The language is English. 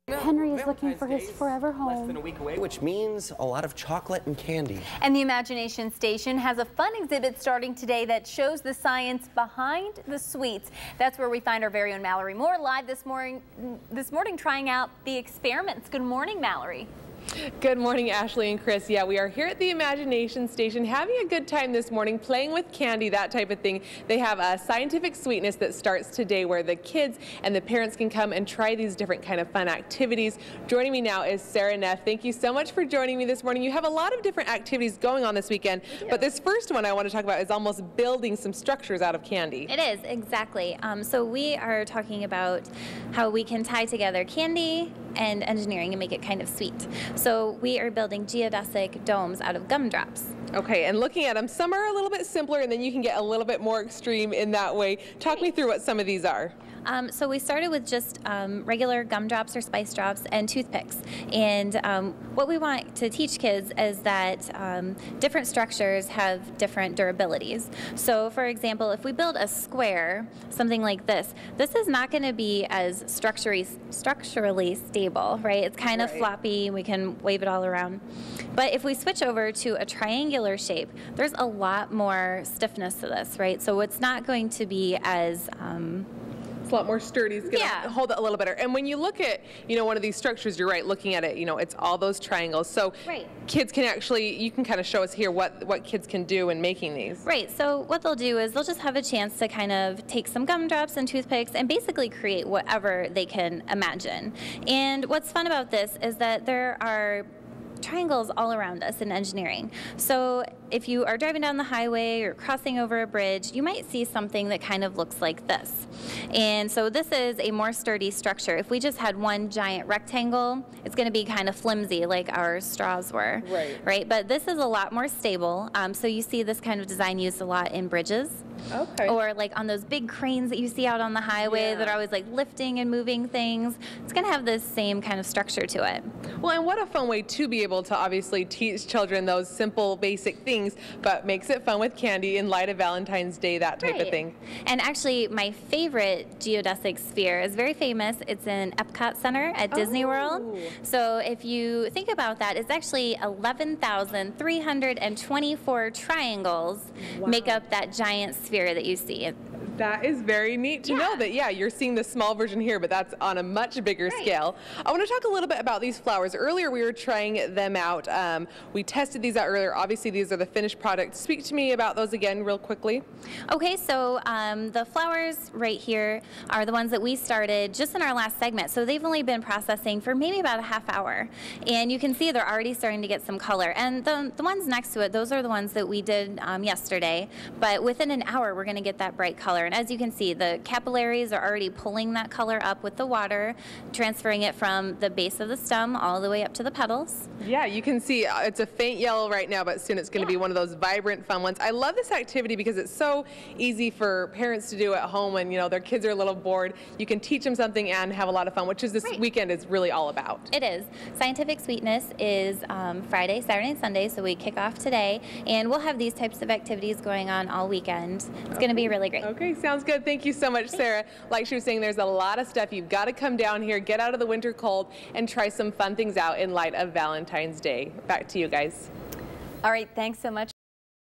Henry is looking for his forever home. Less than a week away, which means a lot of chocolate and candy. And the Imagination Station has a fun exhibit starting today that shows the science behind the sweets. That's where we find our very own Mallory Moore live this morning trying out the experiments. Good morning, Mallory. Good morning, Ashley and Chris. Yeah, we are here at the Imagination Station having a good time this morning, playing with candy, that type of thing. They have a scientific sweetness that starts today where the kids and the parents can come and try these different kind of fun activities. Joining me now is Sarah Neff. Thank you so much for joining me this morning. You have a lot of different activities going on this weekend, but this first one I want to talk about is almost building some structures out of candy. It is, exactly. So we are talking about how we can tie together candy and engineering and make it kind of sweet. So we are building geodesic domes out of gumdrops. Okay, and looking at them, some are a little bit simpler and then you can get a little bit more extreme in that way. Talk me through what some of these are. So we started with just regular gumdrops or spice drops and toothpicks. And what we want to teach kids is that different structures have different durabilities. So for example, if we build a square, something like this is not going to be as structurally stable, right? It's kind of floppy, we can wave it all around. But if we switch over to a triangular shape, there's a lot more stiffness to this, right? So it's not going to be as It's a lot more sturdy. It's going to hold it a little better. And when you look at, one of these structures, you're right, looking at it, it's all those triangles. So kids can actually, you can kind of show us here what kids can do in making these. Right. So what they'll do is they'll just have a chance to kind of take some gumdrops and toothpicks and basically create whatever they can imagine. And what's fun about this is that there are triangles all around us in engineering. So if you are driving down the highway or crossing over a bridge, you might see something that kind of looks like this. And so this is a more sturdy structure. If we just had one giant rectangle, it's going to be kind of flimsy like our straws were. Right? But this is a lot more stable. So you see this kind of design used a lot in bridges. Or like on those big cranes that you see out on the highway that are always like lifting and moving things. It's going to have this same kind of structure to it. Well, and what a fun way to be able to obviously teach children those simple, basic things, but makes it fun with candy in light of Valentine's Day, that type of thing. And actually, my favorite geodesic sphere is very famous. It's in Epcot Center at Disney World. So if you think about that, it's actually 11,324 triangles make up that giant sphere that you see. That is very neat to know that, you're seeing the small version here, but that's on a much bigger scale. I want to talk a little bit about these flowers. Earlier, we were trying them out. We tested these out earlier. Obviously, these are the finished product. Speak to me about those again real quickly. Okay, so the flowers right here are the ones that we started just in our last segment. So they've only been processing for maybe about a half hour. And you can see they're already starting to get some color. And the ones next to it, those are the ones that we did yesterday. But within an hour, we're going to get that bright color. And as you can see, the capillaries are already pulling that color up with the water, transferring it from the base of the stem all the way up to the petals. Yeah, you can see it's a faint yellow right now, but soon it's going to be one of those vibrant, fun ones. I love this activity because it's so easy for parents to do at home when, their kids are a little bored. You can teach them something and have a lot of fun, which is this weekend is really all about. It is. Scientific Sweetness is Friday, Saturday, and Sunday, so we kick off today. And we'll have these types of activities going on all weekend. It's going to be really great. Okay, sounds good. Thank you so much, Sarah. Like she was saying, there's a lot of stuff. You've got to come down here, get out of the winter cold, and try some fun things out in light of Valentine's Day. Back to you guys. All right, thanks so much.